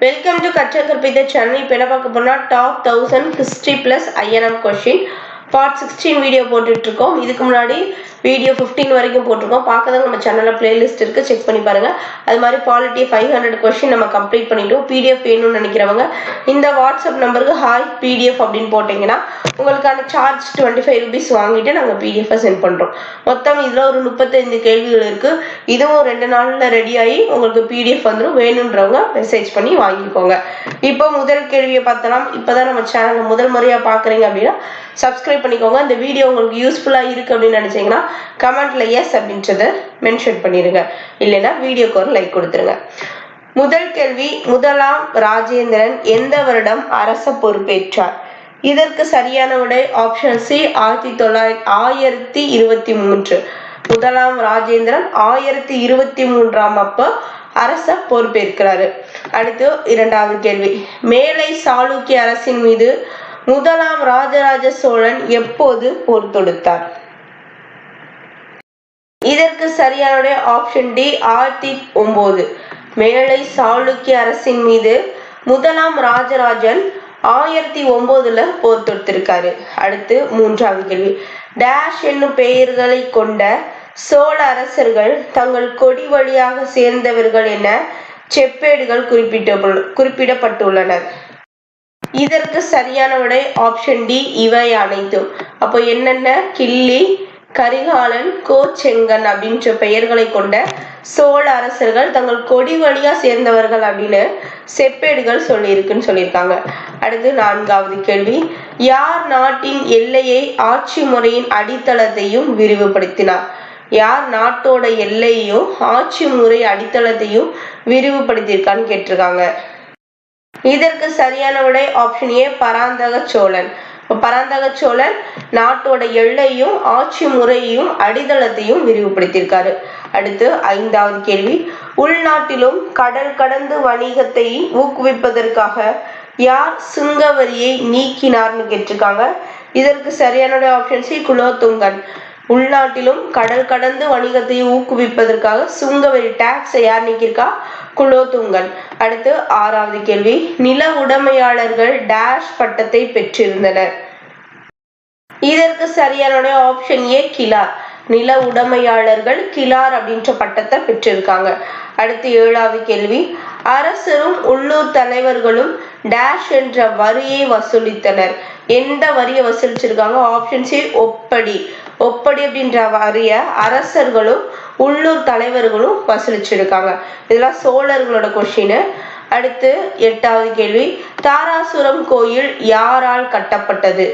Welcome to Katra Karpitha channel. இப்போ என்ன பார்க்க போறோம்னா top 1000 history plus INM question part 16 video போட்டுட்டு இருக்கோம். இதுக்கு முன்னாடி வீடியோ 15 வரைக்கும் போட்டுருக்கோம். பார்க்கறதுக்கு நம்ம சேனல்ல பிளேலிஸ்ட் இருக்கு, செக் பண்ணி பாருங்க. அது மாதிரி பாலிட்டி 500 क्वेश्चन நம்ம கம்ப்ளீட் பண்ணிட்டோம். PDF வேணும்னு நினைக்கிறவங்க இந்த வாட்ஸ்அப் நம்பருக்கு ஹாய் PDF அப்படின்னு போட்டீங்கன்னா உங்களுக்கான சார்ஜ் 25 rupees வாங்கிட்டு நாங்க PDF சென்ட் பண்றோம். மொத்தம் இதுல ஒரு 35 கேள்விகள் இருக்கு. இதுவும் 2 நாள்ல ரெடி ஆகி உங்களுக்கு PDF வந்துரும். வேணும்ன்றவங்க மெசேஜ் பண்ணி வாங்கிக்கோங்க. இப்போ முதல் கேள்வியை பார்த்தலாம். இப்பதான் நம்ம சேனலை முதல் முறையா பாக்குறீங்க அப்படின்னா சப்ஸ்கிரைப் பண்ணிக்கோங்க. இந்த வீடியோ உங்களுக்கு யூஸ்ஃபுல்லா இருக்கு அப்படின்னு நினைச்சீங்கன்னா கமெண்ட்ல எஸ் அப்படின்றத மென்ஷன் பண்ணிருங்க, இல்லைன்னா வீடியோக்கு ஒரு லைக் கொடுத்துருங்க. முதல் கேள்வி, முதலாம் ராஜேந்திரன் எந்த வருடம் அரச பொறுப்பேற்றார்? இதற்கு சரியான விடை ஆப்ஷன் சி 1923. முதலாம் ராஜேந்திரன் 1023 அப்ப அரச பொறுப்பேற்கிறாரு. அடுத்து இரண்டாவது கேள்வி, மேலை சாளுக்கிய அரசின் மீது முதலாம் ராஜராஜ சோழன் எப்போது போர் தொடுத்தார்? இதற்கு சரியான ஆப்ஷன் டி 1009. மேலை சாளுக்கிய அரசின் மீது முதலாம் ராஜராஜன் 1009 போர் தொடுத்திருக்காரு. அடுத்து மூன்றாவது கேள்வி, டேஷ் என்னும் பெயர்களை கொண்ட சோழ அரசர்கள் தங்கள் கொடி வழியாக சேர்ந்தவர்கள் என செப்பேடுகள் குறிப்பிடப்பட்டுள்ளனர். இதற்கு சரியான விடை ஆப்ஷன் டி இவை அனைத்தும். அப்போ என்னென்ன? கிள்ளி, கரிகாலன், கோச்செங்கன் அப்படின்ற பெயர்களை கொண்ட சோழ அரசர்கள் தங்கள் கொடி வழியா சேர்ந்தவர்கள் அப்படின்னு செப்பேடுகள் சொல்லியிருக்குன்னு சொல்லியிருக்காங்க. அடுத்து நான்காவது கேள்வி, யார் நாட்டின் எல்லையை ஆட்சி முறையின் அடித்தளத்தையும் விரிவுபடுத்தினார்? யார் நாட்டோட எல்லையையும் ஆட்சி முறை அடித்தளத்தையும் விரிவுபடுத்தியிருக்கான்னு கேட்டிருக்காங்க. இதற்கு சரியான விடை ஆப்ஷன் ஏ பராந்தக சோழன். பராந்தக சோழன் நாட்டோட எல்லையும் ஆட்சி முறையையும் அடித்தளத்தையும் விரிவுபடுத்தியிருக்காரு. அடுத்து ஐந்தாவது கேள்வி, உள்நாட்டிலும் கடல் கடந்து வணிகத்தை ஊக்குவிப்பதற்காக யார் சுங்க வரியை நீக்கினார்னு கேட்டிருக்காங்க. இதற்கு சரியான ஆப்ஷன் சி குலோத்துங்கன். உள்நாட்டிலும் கடல் கடந்து வணிகத்தை ஊக்குவிப்பதற்காக சுங்கவரி டாக்ஸை யார் நீக்கியிருக்கா? குலோத்துங்கன். அடுத்து ஆறாவது கேள்வி, நில உடைமையாளர்கள் டேஷ் பட்டத்தை பெற்றிருந்தனர்? இதற்கு சரியான ஆப்ஷன் ஏ கிலார். நில உடைமையாளர்கள் கிலார் அப்படின்ற பட்டத்தை பெற்றிருக்காங்க. அடுத்து ஏழாவது கேள்வி, அரசரும் உள்ளூர் தலைவர்களும் டேஷ் என்ற வரியை வசூலித்தனர். எந்த வரியை வசூலிச்சிருக்காங்க? Option C ஒப்படி. ஒப்படி அப்படின்ற வரிய அரசர்களும் உள்ளூர் தலைவர்களும் வசூலிச்சிருக்காங்க. இதெல்லாம் சோழர்களோட கொஸ்டின். அடுத்து எட்டாவது கேள்வி, தாராசுரம் கோயில் யாரால் கட்டப்பட்டது?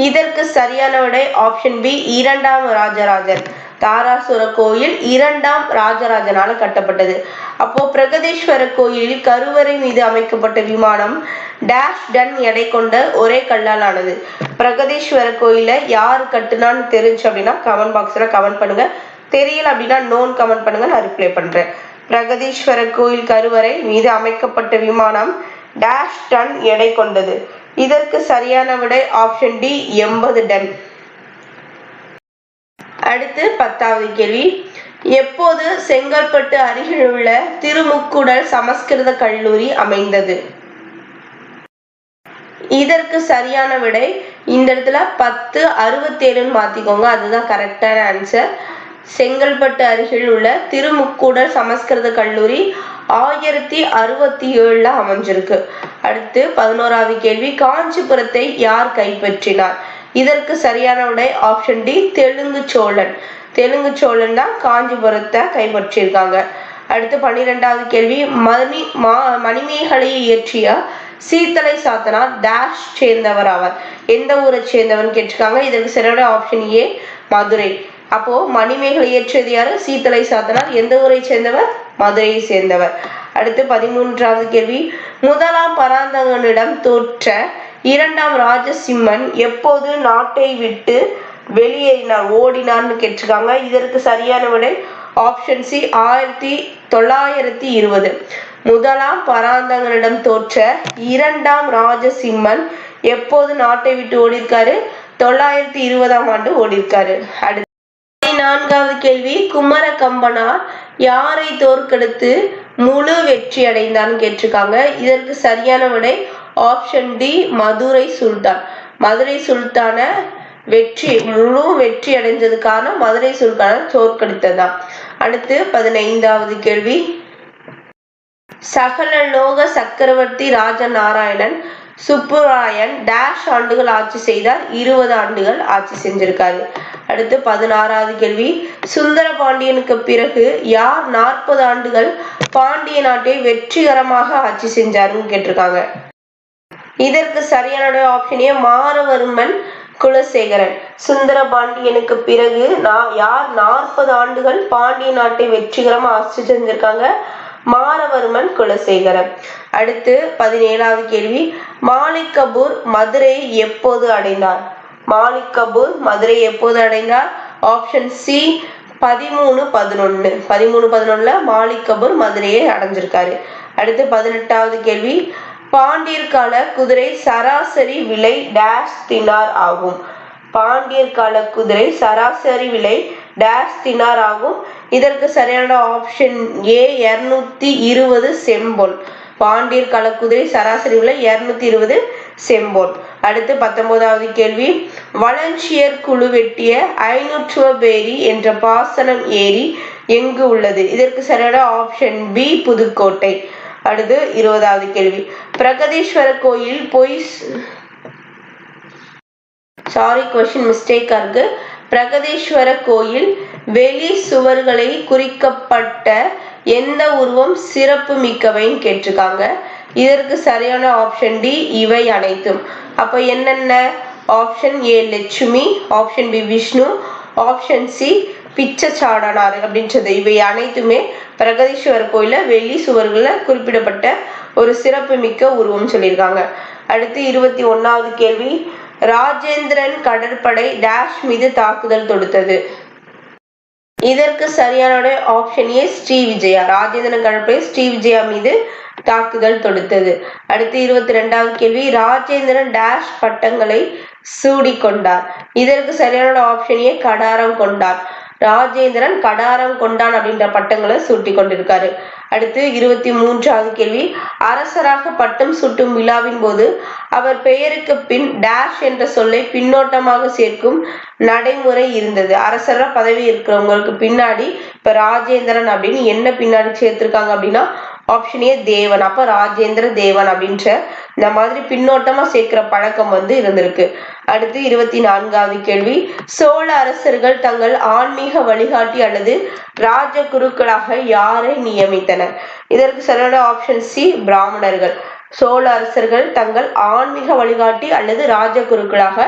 இதற்கு சரியான விடை ஆப்ஷன் பி இரண்டாம் ராஜராஜன். தாராசுர கோயில் இரண்டாம் ராஜராஜனால கட்டப்பட்டது. அப்போ பிரகதீஸ்வர கோயிலில் கருவறை மீது அமைக்கப்பட்ட விமானம் டேஷ் டன் எடை கொண்ட ஒரே கல்லால் ஆனது. பிரகதீஸ்வர கோயில யார் கட்டுனான்னு தெரிஞ்சு அப்படின்னா கமெண்ட் பாக்ஸ்ல கமெண்ட் பண்ணுங்க. தெரியல அப்படின்னா நோன் கமெண்ட் பண்ணுங்க, நான் ரிப்ளை பண்றேன். பிரகதீஸ்வர கோயில் கருவறை மீது அமைக்கப்பட்ட விமானம் டேஷ் டன் எடை கொண்டது. இதற்கு சரியான விடை ஆப்ஷன் டி 80 டன். அடுத்து 10வது கேள்வி, எப்போது செங்கல்பட்டு அருகில் உள்ள திருமுக்கூடல் சமஸ்கிருத கல்லூரி அமைந்தது? இதற்கு சரியான விடை இந்த இடத்துல 1067 மாத்திக்கோங்க, அதுதான் கரெக்டான ஆன்சர். செங்கல்பட்டு அருகில் உள்ள திருமுக்கூடல் சமஸ்கிருத கல்லூரி 1067 அமைஞ்சிருக்கு. அடுத்து 11வது கேள்வி, காஞ்சிபுரத்தை யார் கைப்பற்றினார்? இதற்கு சரியான விடை ஆப்ஷன் டி தெலுங்கு சோழன். தெலுங்கு சோழன் தான் காஞ்சிபுரத்தை கைப்பற்றியிருக்காங்க. அடுத்து 12வது கேள்வி, மணிமேகலையை இயற்றிய சீத்தலை சாத்தனார் டேஷ் சேர்ந்தவர் ஆவார்? எந்த ஊரை சேர்ந்தவர்னு கேட்டிருக்காங்க. இதற்கு சரியான ஆப்ஷன் ஏ மதுரை. அப்போ மணிமேகலை இயற்றியது யாரு? சீத்தலை சாத்தனார். எந்த ஊரை சேர்ந்தவர்? மதுரையை சேர்ந்தவர். அடுத்து 13வது கேள்வி, முதலாம் பராந்தகனிடம் தோற்ற இரண்டாம் ராஜசிம்மன் எப்போது நாட்டை விட்டு வெளியேறினார், ஓடினார்னு கேட்டிருக்காங்க. இதற்கு சரியான விடை ஆப்ஷன் சி 1920. முதலாம் பராந்தகனிடம் தோற்ற இரண்டாம் ராஜசிம்மன் எப்போது நாட்டை விட்டு ஓடிருக்காரு? 920ஆம் ஆண்டு ஓடிருக்காரு. அடுத்து 14வது கேள்வி, குமர கம்பனார் யாரை தோற்கடித்து முழு வெற்றி அடைந்தான் கேட்டிருக்காங்க. இதற்கு சரியான விடை ஆப்ஷன் டி மதுரை சுல்தான். மதுரை சுல்தான முழு வெற்றி அடைஞ்சதுக்கான மதுரை சுல்தான தோற்கடித்ததான். அடுத்து 15வது கேள்வி. சகலலோக சக்கரவர்த்தி ராஜநாராயணன் சுப்புராயன் டேஷ் ஆண்டுகள் ஆட்சி செய்தார்? 20 ஆண்டுகள் ஆட்சி செஞ்சிருக்காரு. அடுத்து 16வது கேள்வி. சுந்தர பாண்டியனுக்கு பிறகு யார் 40 ஆண்டுகள் பாண்டிய நாட்டை வெற்றிகரமாக ஆட்சி செஞ்சாருன்னு கேட்டிருக்காங்க. இதற்கு சரியான ஆப்ஷன் ஏ மாரவர்மன் குலசேகரன். சுந்தர பாண்டியனுக்கு பிறகு யார் 40 ஆண்டுகள் பாண்டிய நாட்டை வெற்றிகரமா ஆட்சி செஞ்சிருக்காங்க? மாரவர்மன் குலசேகரன். அடுத்து 17வது கேள்வி. மாலிக் கபூர் மதுரையை எப்போது அடைந்தார்? மாலிக் கபூர் மதுரையை எப்போது அடைந்தார்? ஆப்ஷன் சி 1311 மாலிக் கபூர் மதுரையை அடைஞ்சிருக்காரு. அடுத்து 18வது கேள்வி. பாண்டியர் கால குதிரை சராசரி விலை டேஷ் தினார் ஆகும்? பாண்டியர் கால குதிரை சராசரி விலை டேஷ் தினார் ஆகும்? இதற்கு சரியான ஆப்ஷன் ஏ 220 செம்பொன். பாண்டியர் கால குதிரை சராசரி விலை 220 செம்பொன். அடுத்து 19வது கேள்வி. வளஞ்சியர் குழு வெட்டிய 500 என்ற பாசனம் ஏரி எங்கு உள்ளது? இதற்கு சரியான ஆப்ஷன் பி புதுக்கோட்டை. அடுத்து 20வது கேள்வி. பிரகதீஸ்வர கோயில் பிரகதீஸ்வர கோயில் வெளி சுவர்களை குறிக்கப்பட்ட எந்த உருவம் சிறப்பு மிக்கவைன்னு கேட்டிருக்காங்க. இதற்கு சரியான ஆப்ஷன் டி இவை அனைத்தும். அப்ப என்னென்ன? Option A Lakshmi, option B Vishnu, option C Pichaichadanar அப்படின்றது. இவை அனைத்துமே பிரகதீஸ்வரர் கோயில வெளி சுவர்கள குறிப்பிடப்பட்ட ஒரு சிறப்பு மிக்க உருவம் சொல்லியிருக்காங்க. அடுத்து 21வது கேள்வி. ராஜேந்திரன் கடற்படை டேஷ் மீது தாக்குதல் தொடுத்தது? இதற்கு சரியான ஆப்ஷன் ஏ ஸ்ரீவிஜயா. ராஜேந்திரன் கடற்படை ஸ்ரீவிஜயா மீது தாக்குதல் தொடுத்தது. அடுத்து 22வது கேள்வி. ராஜேந்திரன் டேஷ் பட்டங்களை சூடிக்கொண்டார்? இதற்கு சரியான ஆப்ஷன் ஏ கடாரம் கொண்டார். ராஜேந்திரன் கடாரம் கொண்டான் அப்படின்ற பட்டங்களை சூட்டி கொண்டிருக்காரு. அடுத்து 23வது கேள்வி. அரசராக பட்டம் சூட்டும் விழாவின் போது அவர் பெயருக்கு பின் டேஷ் என்ற சொல்லை பின்னோட்டமாக சேர்க்கும் நடைமுறை இருந்தது. அரசரா பதவி இருக்கிறவங்களுக்கு பின்னாடி இப்ப ராஜேந்திரன் அப்படின்னு என்ன பின்னாடி சேர்த்திருக்காங்க அப்படின்னா ஆப்ஷன் ஏ தேவன். அப்ப ராஜேந்திர தேவன் அப்படின்ற இந்த மாதிரி பின்னோட்டமா சேர்க்கிற பழக்கம் இருந்திருக்கு. அடுத்து 24வது கேள்வி. சோழ அரசர்கள் தங்கள் ஆன்மீக வழிகாட்டி அல்லது ராஜ குருக்களாக யாரை நியமித்தனர்? இதற்கு சரியான ஆப்ஷன் சி பிராமணர்கள். சோழ அரசர்கள் தங்கள் ஆன்மீக வழிகாட்டி அல்லது ராஜ குருக்களாக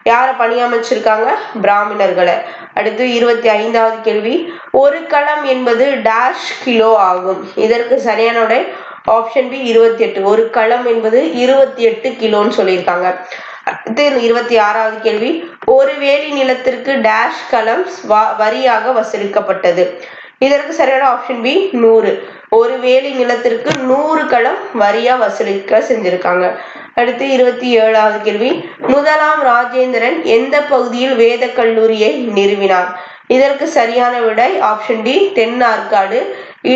யாரை பணியமைச்சிருக்காங்க? பிராமணர்களை. அடுத்து 25வது கேள்வி. ஒரு களம் என்பது டேஷ் கிலோ ஆகும்? இதற்கு சரியான ஆப்ஷன் பி 28. ஒரு களம் என்பது 28 கிலோன்னு சொல்லியிருக்காங்க. அடுத்து 26வது கேள்வி. ஒரு வேலி நிலத்திற்கு டேஷ் களம் வரியாக வசூலிக்கப்பட்டது? இதற்கு சரியான ஆப்ஷன் பி 100. ஒரு வேலி நிலத்திற்கு 100 களம் வரியா வசூலிக்க செஞ்சிருக்காங்க. அடுத்து 27வது கேள்வி. முதலாம் ராஜேந்திரன் எந்த பகுதியில் வேத கல்லூரியை நிறுவினார்? இதற்கு சரியான விடை ஆப்ஷன் டி தென் ஆற்காடு.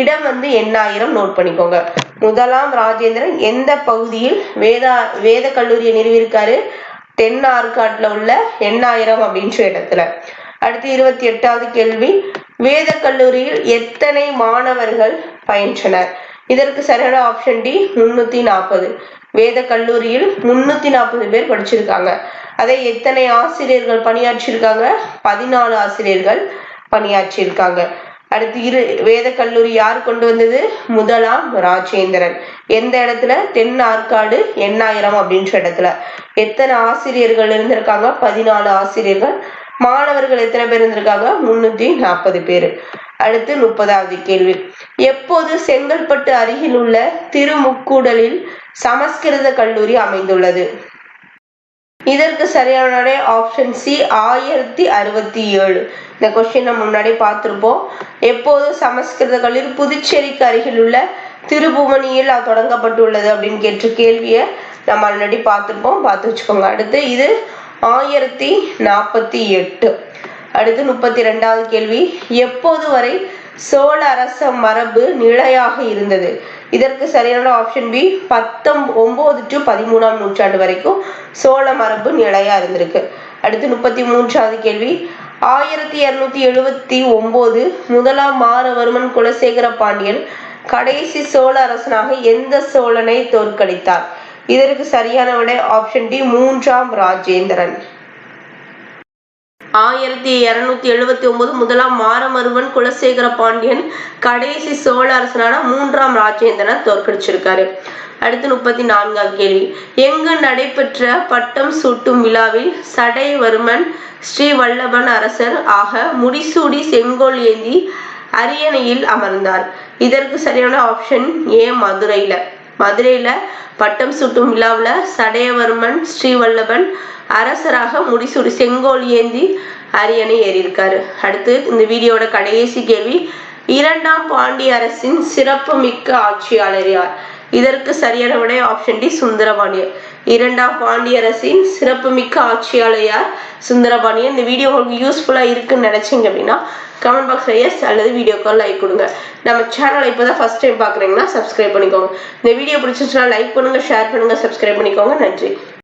இடம் எண்ணாயிரம் நோட் பண்ணிக்கோங்க. முதலாம் ராஜேந்திரன் எந்த பகுதியில் வேத கல்லூரியை நிறுவியிருக்காரு? தென் ஆற்காட்டுல உள்ள எண்ணாயிரம் அப்படின்ற இடத்துல. அடுத்து 28வது கேள்வி. வேத கல்லூரியில் எத்தனை மாணவர்கள் பயின்றனர்? இதற்கு சரியான ஆப்ஷன் டி 340. வேத கல்லூரியில் 340 பேர் படிச்சிருக்காங்க. அதை எத்தனை ஆசிரியர்கள் பணியாற்றிருக்காங்க? 14 ஆசிரியர்கள் பணியாற்றிருக்காங்க. அடுத்து வேத கல்லூரி யார் கொண்டு வந்தது? முதலாம் ராஜேந்திரன். எந்த இடத்துல? தென் ஆற்காடு எண்ணாயிரம் அப்படின்ற இடத்துல. எத்தனை ஆசிரியர்கள் இருந்திருக்காங்க? 14 ஆசிரியர்கள். மாணவர்கள் எத்தனை பேர் இருந்திருக்காங்க? 340 பேர். அடுத்து 30வது கேள்வி. எப்போது செங்கல்பட்டு அருகில் உள்ள திருமுக்கூடலில் சமஸ்கிருத கல்லூரி அமைந்துள்ளது? இதற்கு சரியான ஆப்ஷன் சி 1067. இந்த கொஸ்டின் நம்ம முன்னாடி பார்த்திருப்போம். எப்போது சமஸ்கிருத கல்லூரி புதுச்சேரிக்கு அருகில் உள்ள திருபுவனியில் தொடங்கப்பட்டுள்ளது அப்படின்னு கேட்ட கேள்வியை நம்ம ஆல்ரெடி பார்த்திருப்போம். பார்த்து வச்சுக்கோங்க. அடுத்து இது 1048. அடுத்து 32வது கேள்வி. எப்போது வரை சோழ அரச மரபு நிலையாக இருந்தது? இதற்கு சரியான ஆப்ஷன் பி 9 to 13ஆம் நூற்றாண்டு வரைக்கும் சோழ மரபு நிலையா இருந்திருக்கு. அடுத்து 33வது கேள்வி. 1279 முதலாம் மாறவர்மன் குலசேகர பாண்டியன் கடைசி சோழ அரசனாக எந்த சோழனை தோற்கடித்தார்? இதற்கு சரியான விடை ஆப்ஷன் டி 3ஆம் ராஜேந்திரன். 1279 முதலாம் மாறவர்மன் குலசேகர பாண்டியன் கடைசி சோழ அரசனான 3ஆம் ராஜேந்திரனை தோற்கடிச்சிருக்காரு. அடுத்து 34வது கேள்வி. எங்கு நடைபெற்ற பட்டம் சூட்டும் விழாவில் சடையவர்மன் ஸ்ரீவல்லபன் அரசர் ஆக முடிசூடி செங்கோல் ஏந்தி அரியணையில் அமர்ந்தார்? இதற்கு சரியான ஆப்ஷன் ஏ மதுரையில பட்டம் சூட்டும் விழாவில் சடையவர்மன் ஸ்ரீவல்லபன் அரசராக முடிசூடி செங்கோல் ஏந்தி அரியணை ஏறியிருக்காரு. அடுத்து இந்த வீடியோட கடைசி கேள்வி. 2ஆம் பாண்டிய அரசின் சிறப்பு மிக்க ஆட்சியாளர் யார்? இதற்கு சரியான விடை ஆப்ஷன் டி சுந்தரபாண்டியர். 2ஆம் பாண்டிய அரசின் சிறப்பு மிக்க ஆட்சியாளர் யார்? சுந்தரபாண்டியர். இந்த வீடியோ உங்களுக்கு யூஸ்ஃபுல்லா இருக்குன்னு நினைச்சீங்க அப்படின்னா கமெண்ட் பாக்ஸ்ல எஸ் அல்லது வீடியோக்கு லைக் கொடுங்க. நம்ம சேனலை இப்போதான் ஃபர்ஸ்ட் டைம் பாக்குறீங்கன்னா சப்ஸ்கிரைப் பண்ணிக்கோங்க. இந்த வீடியோ பிடிச்சிருச்சுன்னா லைக் பண்ணுங்க, ஷேர் பண்ணுங்க, சப்ஸ்கிரைப் பண்ணிக்கோங்க. நன்றி.